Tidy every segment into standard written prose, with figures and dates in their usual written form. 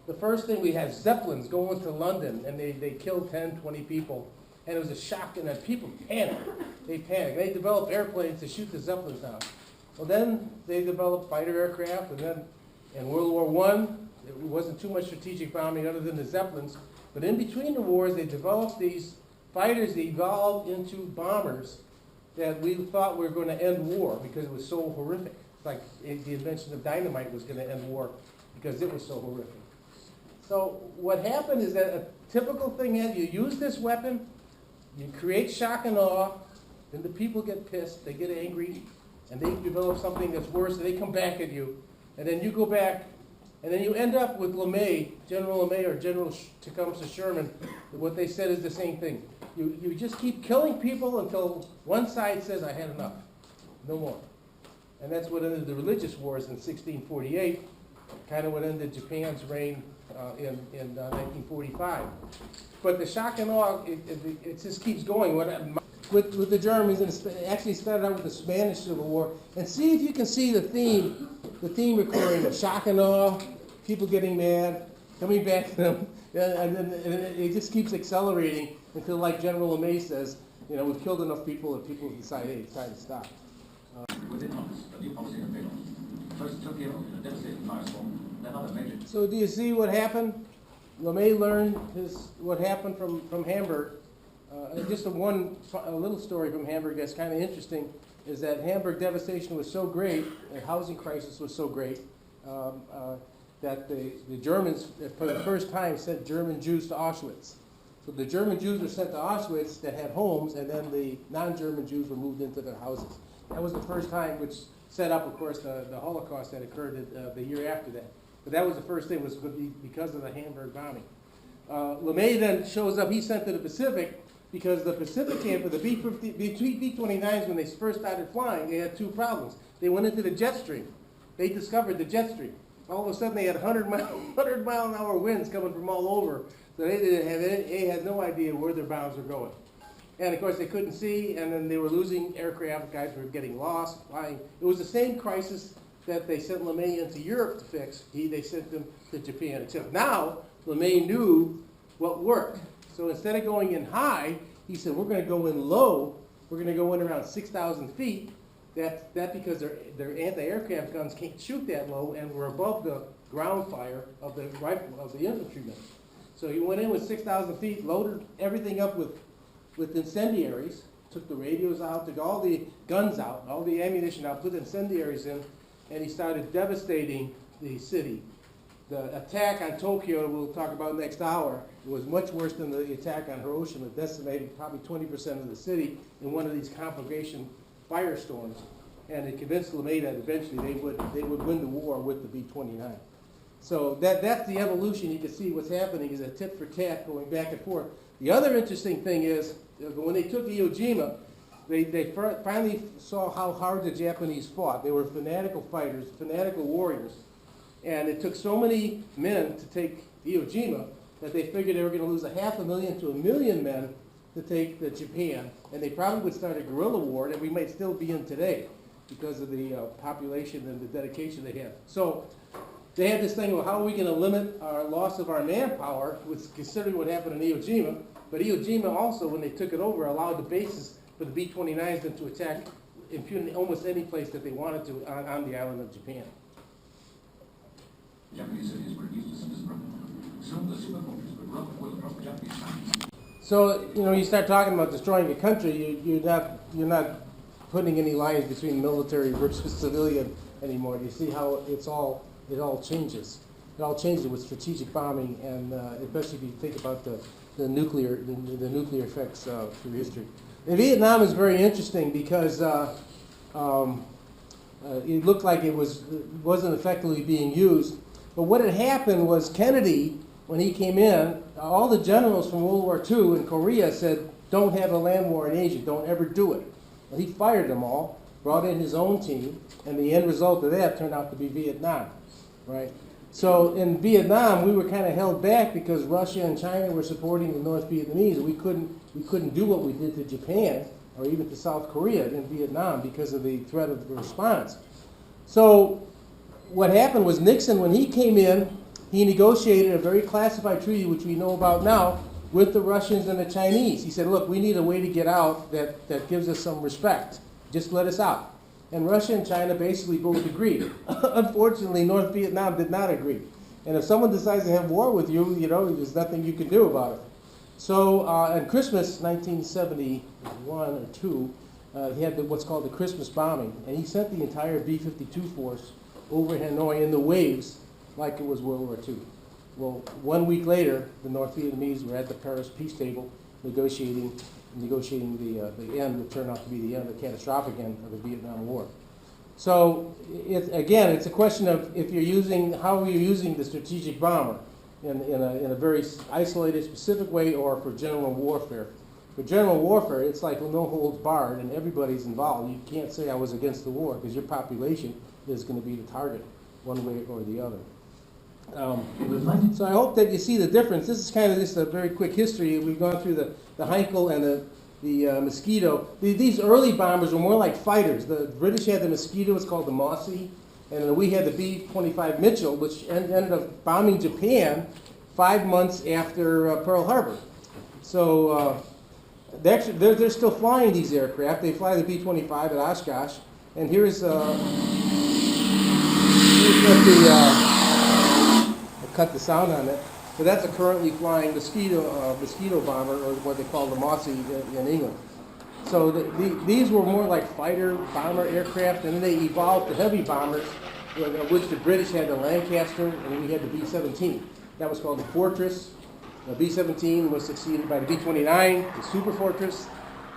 the first thing we had Zeppelins going to London, and they killed 10, 20 people. And it was a shock, and then people panicked. They panicked. They developed airplanes to shoot the Zeppelins down. Well, then they developed fighter aircraft, and then in World War I, it wasn't too much strategic bombing other than the Zeppelins. But in between the wars, they developed these fighters that evolved into bombers that we thought were going to end war because it was so horrific. It's like the invention of dynamite was going to end war because it was so horrific. So what happened is that a typical thing is you use this weapon, you create shock and awe, then the people get pissed, they get angry, and they develop something that's worse, and they come back at you. And then you go back, and then you end up with LeMay, General LeMay or General Tecumseh Sherman. What they said is the same thing. You just keep killing people until one side says, I had enough, no more. And that's what ended the religious wars in 1648, kind of what ended Japan's reign in 1945. But the shock and awe, it just keeps going. With the Germans, and it actually started out with the Spanish Civil War. And see if you can see the theme recurring of shock and awe, people getting mad, coming back to them, and then it just keeps accelerating until, like General LeMay says, you know, we've killed enough people that people decide, hey, it's time to stop. Within months, a new policy had failed. First took him in a devastating firestorm, then other major. So do you see what happened? LeMay learned what happened from Hamburg. Just a little story from Hamburg that's kind of interesting is that Hamburg devastation was so great, the housing crisis was so great, that the Germans, for the first time, sent German Jews to Auschwitz. So the German Jews were sent to Auschwitz that had homes, and then the non-German Jews were moved into their houses. That was the first time, which set up, of course, the Holocaust that occurred the year after that. But that was the first thing, was because of the Hamburg bombing. LeMay then shows up, he's sent to the Pacific, because the Pacific camp, the B-29s, when they first started flying, they had two problems. They went into the jet stream. They discovered the jet stream. All of a sudden, they had 100-mile-an-hour winds coming from all over, so they had no idea where their bombs were going. And of course, they couldn't see, and then they were losing aircraft. Guys were getting lost, flying. It was the same crisis that they sent LeMay into Europe to fix. They sent them to Japan. Except now, LeMay knew what worked. So instead of going in high, he said, we're going to go in low. We're going to go in around 6,000 feet. That because their anti-aircraft guns can't shoot that low, and we're above the ground fire of the infantrymen. So he went in with 6,000 feet, loaded everything up with incendiaries, took the radios out, took all the guns out, all the ammunition out, put incendiaries in, and he started devastating the city. The attack on Tokyo, we'll talk about next hour, was much worse than the attack on Hiroshima, decimating probably 20% of the city in one of these conflagration firestorms. And it convinced LeMay that eventually they would win the war with the B-29. So that's the evolution. You can see what's happening is a tit for tat going back and forth. The other interesting thing is, when they took Iwo Jima, they finally saw how hard the Japanese fought. They were fanatical fighters, fanatical warriors. And it took so many men to take Iwo Jima that they figured they were going to lose 500,000 to 1 million men to take Japan. And they probably would start a guerrilla war that we might still be in today because of the population and the dedication they had. So they had this thing of how are we going to limit our loss of our manpower, with considering what happened in Iwo Jima. But Iwo Jima also, when they took it over, allowed the bases for the B-29s then to attack in almost any place that they wanted to on the island of Japan. Japanese cities were used to disrupt. Soon the supercomputers would run oil across the Japanese side. So, you know, you start talking about destroying a country, you're not putting any lines between military versus civilian anymore. You see how it all changes. It all changes with strategic bombing, and especially if you think about the nuclear effects through history. In Vietnam is very interesting because it looked like it wasn't effectively being used. But what had happened was Kennedy, when he came in, all the generals from World War II in Korea said, don't have a land war in Asia, don't ever do it. Well, he fired them all, brought in his own team, and the end result of that turned out to be Vietnam, right? So in Vietnam, we were kind of held back because Russia and China were supporting the North Vietnamese. We couldn't do what we did to Japan or even to South Korea in Vietnam because of the threat of the response. So what happened was Nixon, when he came in, he negotiated a very classified treaty, which we know about now, with the Russians and the Chinese. He said, look, we need a way to get out that gives us some respect. Just let us out. And Russia and China basically both agreed. Unfortunately, North Vietnam did not agree. And if someone decides to have war with you, you know, there's nothing you can do about it. So on Christmas 1971 or 2, he had what's called the Christmas bombing. And he sent the entire B-52 force over Hanoi in the waves like it was World War II. Well, 1 week later, the North Vietnamese were at the Paris peace table negotiating the end, would turn out to be the end, the catastrophic end of the Vietnam War. So, again, it's a question of if you're using, how are you using the strategic bomber in a very isolated, specific way, or for general warfare. For general warfare, it's like no holds barred, and everybody's involved. You can't say I was against the war, because your population is going to be the target, one way or the other. So I hope that you see the difference. This is kind of just a very quick history. We've gone through the Heinkel and the Mosquito. These early bombers were more like fighters. The British had the Mosquito, it's called the Mossy, and then we had the B-25 Mitchell, which ended up bombing Japan 5 months after Pearl Harbor. So they're still flying these aircraft. They fly the B-25 at Oshkosh, and here's what the cut the sound on it. So that's a currently flying mosquito bomber, or what they call the Mossy in England. So these were more like fighter bomber aircraft, and then they evolved to heavy bombers, which the British had the Lancaster, and we had the B-17. That was called the Fortress. The B-17 was succeeded by the B-29, the Super Fortress,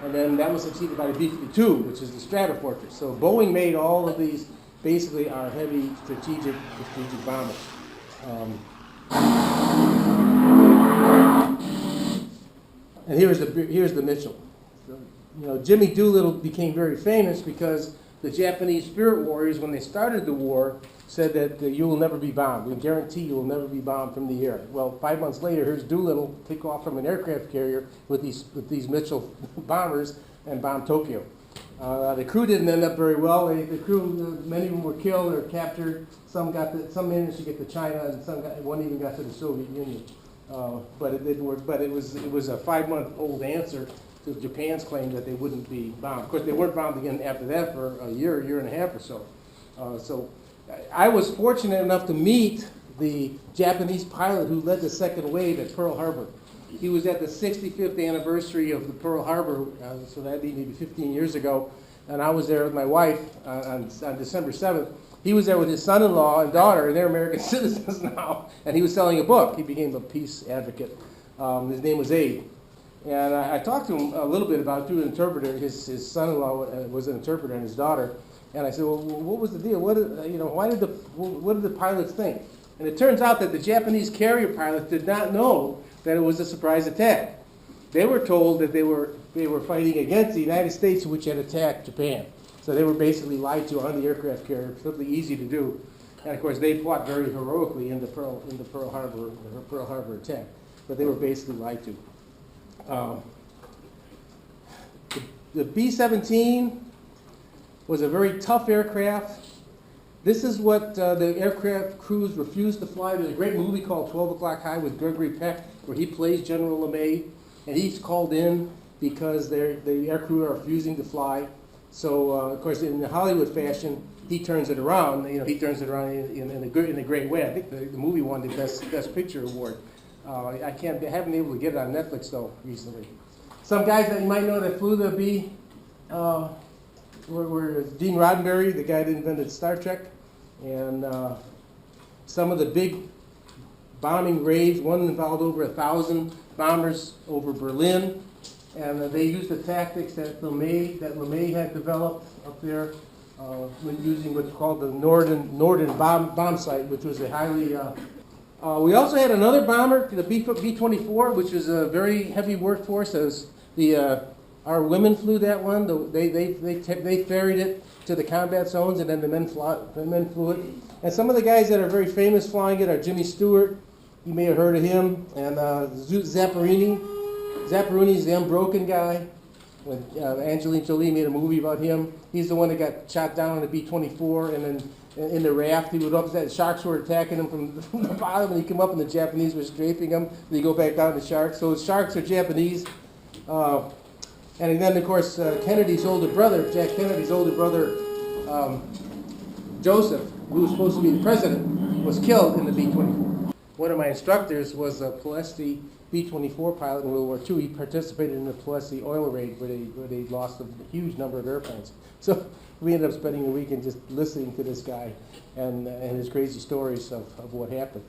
and then that was succeeded by the B-52, which is the Strata Fortress. So Boeing made all of these, basically our heavy strategic bombers. And here's the Mitchell. So, you know, Jimmy Doolittle became very famous because the Japanese spirit warriors, when they started the war, said that you will never be bombed. We guarantee you will never be bombed from the air. Well, 5 months later, here's Doolittle take off from an aircraft carrier with these Mitchell bombers and bomb Tokyo. The crew didn't end up very well. The crew, many of them were killed or captured. Some managed to get to China, and one even got to the Soviet Union. But it didn't work. But it was a 5-month-old answer to Japan's claim that they wouldn't be bombed. Of course, they weren't bombed again after that for a year and a half or so. So I was fortunate enough to meet the Japanese pilot who led the second wave at Pearl Harbor. He was at the 65th anniversary of the Pearl Harbor, so that'd be maybe 15 years ago, and I was there with my wife on December 7th. He was there with his son-in-law and daughter, and they're American citizens now, and he was selling a book. He became a peace advocate. His name was Abe. And I talked to him a little bit about it through an interpreter. His son-in-law was an interpreter, and his daughter. And I said, well, what was the deal? What did the pilots think? And it turns out that the Japanese carrier pilots did not know that it was a surprise attack. They were told that they were fighting against the United States, which had attacked Japan. So they were basically lied to on the aircraft carrier, something easy to do. And of course, they fought very heroically in the Pearl Harbor attack. But they were basically lied to. The B-17 was a very tough aircraft. This is what the aircraft crews refused to fly. There's a great movie called 12 O'Clock High with Gregory Peck, where he plays General LeMay, and he's called in because the aircrew are refusing to fly. So, of course, in the Hollywood fashion, he turns it around. You know, he turns it around in a great way. I think the movie won the Best Picture award. I haven't been able to get it on Netflix though recently. Some guys that you might know that flew the B were Gene Roddenberry, the guy that invented Star Trek, and some of the big bombing raids. One involved over 1,000 bombers over Berlin, and they used the tactics that LeMay had developed up there when using what's called the Norden bomb site, which was a highly we also had another bomber, the B-24, which was a very heavy workforce. Our women flew that one. They ferried it to the combat zones, and then the men flew it. And some of the guys that are very famous flying it are Jimmy Stewart. You may have heard of him. And Zapparini. Zapparini's the unbroken guy. When Angelina Jolie made a movie about him. He's the one that got shot down in the B-24, and then in the raft. He would upset, the sharks were attacking him from the bottom, and he'd come up and the Japanese were strafing him. Then he'd go back down to sharks. So sharks are Japanese. And then, of course, Kennedy's older brother, Jack Kennedy's older brother, Joseph, who was supposed to be the president, was killed in the B-24. One of my instructors was a Pulaski B-24 pilot in World War II. He participated in the Pulaski oil raid where they lost a huge number of airplanes. So we ended up spending the weekend just listening to this guy and his crazy stories of what happened.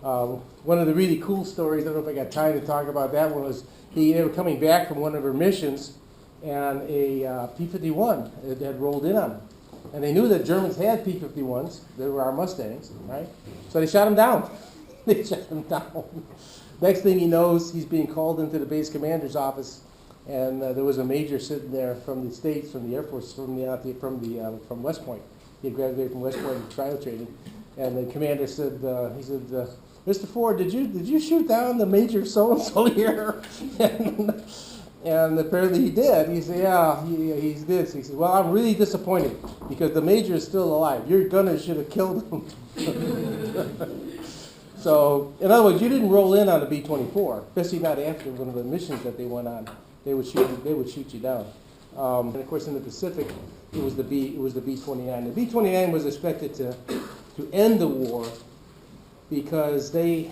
One of the really cool stories, I don't know if I got time to talk about that one, was they were coming back from one of her missions, and a P-51 had rolled in on them. And they knew that Germans had P-51s. They were our Mustangs, right? So they shot him down. They shot him down. Next thing he knows, he's being called into the base commander's office, and there was a major sitting there from the States, from the Air Force, from West Point. He had graduated from West Point in trial training, and the commander said, Mr. Ford, did you shoot down the Major so-and-so here? And apparently he did. He said, yeah, he did. He said, well, I'm really disappointed because the Major is still alive. Your gunner should have killed him. So, in other words, you didn't roll in on the B-24, especially not after one of the missions that they went on. They would shoot you down. And of course, in the Pacific, it was the B-29. The B-29 was expected to end the war because a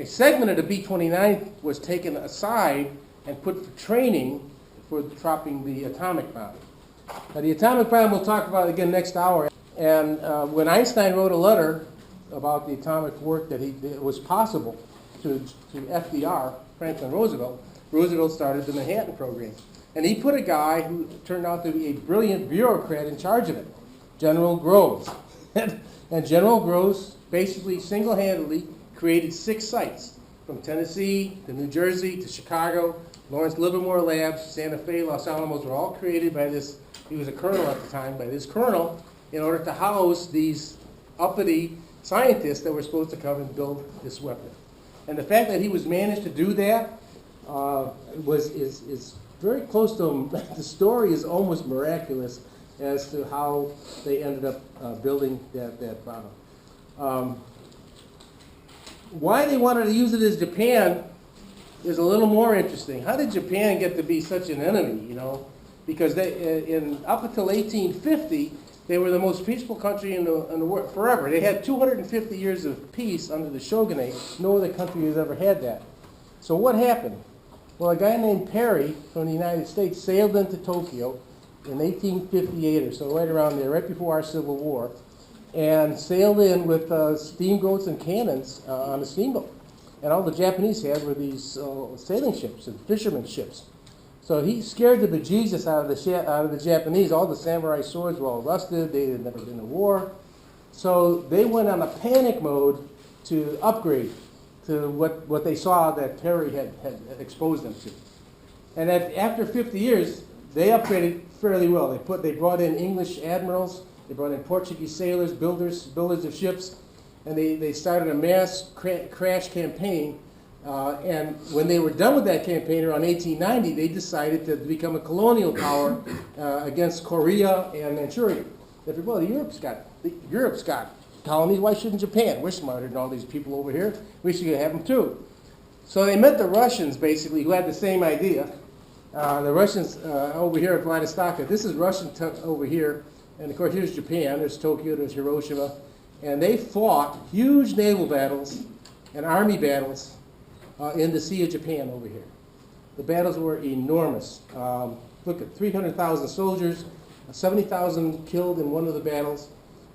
segment of the B-29 was taken aside and put for training for dropping the atomic bomb. Now, the atomic bomb we'll talk about again next hour. And when Einstein wrote a letter about the atomic work that it was possible to FDR, Franklin Roosevelt, Roosevelt started the Manhattan Program. And he put a guy who turned out to be a brilliant bureaucrat in charge of it, General Groves. And General Groves basically single-handedly created 6 sites, from Tennessee to New Jersey to Chicago. Lawrence Livermore Labs, Santa Fe, Los Alamos were all created by this, he was a colonel at the time, by this colonel, in order to house these uppity scientists that were supposed to come and build this weapon. And the fact that he was managed to do that is very close to him. The story is almost miraculous as to how they ended up building that bomb. Why they wanted to use it as Japan is a little more interesting. How did Japan get to be such an enemy, you know? Because they, up until 1850, they were the most peaceful country in the world forever. They had 250 years of peace under the shogunate. No other country has ever had that. So what happened? Well, a guy named Perry from the United States sailed into Tokyo in 1858 or so, right around there, right before our Civil War, and sailed in with steamboats and cannons on a steamboat. And all the Japanese had were these sailing ships and fishermen's ships. So he scared the bejesus out of the Japanese. All the samurai swords were all rusted. They had never been to war. So they went on a panic mode to upgrade to what they saw that Perry had exposed them to. And after 50 years, they upgraded fairly well. They brought in English admirals. They brought in Portuguese sailors, builders of ships. And they started a mass crash campaign. And when they were done with that campaign around 1890, they decided to become a colonial power against Korea and Manchuria. They said, well, Europe's got colonies. Why shouldn't Japan? We're smarter than all these people over here. We should have them too. So they met the Russians, basically, who had the same idea. The Russians over here at Vladivostok. This is Russian over here. And, of course, here's Japan. There's Tokyo. There's Hiroshima. And they fought huge naval battles and army battles in the Sea of Japan over here. The battles were enormous. Look at 300,000 soldiers, 70,000 killed in one of the battles.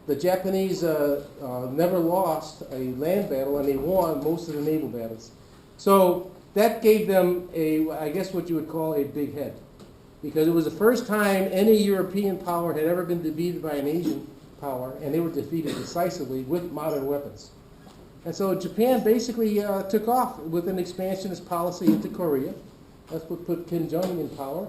The Japanese never lost a land battle, and they won most of the naval battles. So that gave them I guess what you would call a big head, because it was the first time any European power had ever been defeated by an Asian power, and they were defeated decisively with modern weapons. And so Japan basically took off with an expansionist policy into Korea. That's what put Kim Jong in power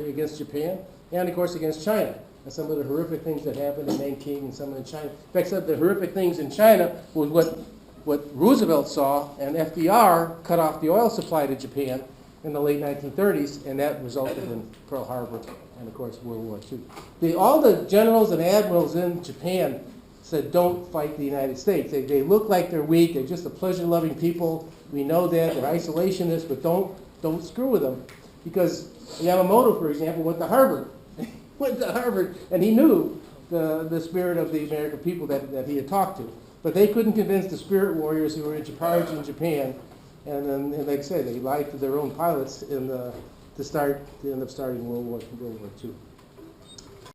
against Japan, and of course against China. And some of the horrific things that happened in Nanking and some in China. In fact, some of the horrific things in China was what Roosevelt saw, and FDR cut off the oil supply to Japan in the late 1930s, and that resulted in Pearl Harbor and of course World War II. All the generals and admirals in Japan said, don't fight the United States. They look like they're weak, they're just a pleasure-loving people. We know that, they're isolationists, but don't screw with them. Because Yamamoto, for example, went to Harvard. And he knew the spirit of the American people that he had talked to. But they couldn't convince the spirit warriors who were in charge in Japan. And then, like I said, they lied to their own pilots to end up starting World War II.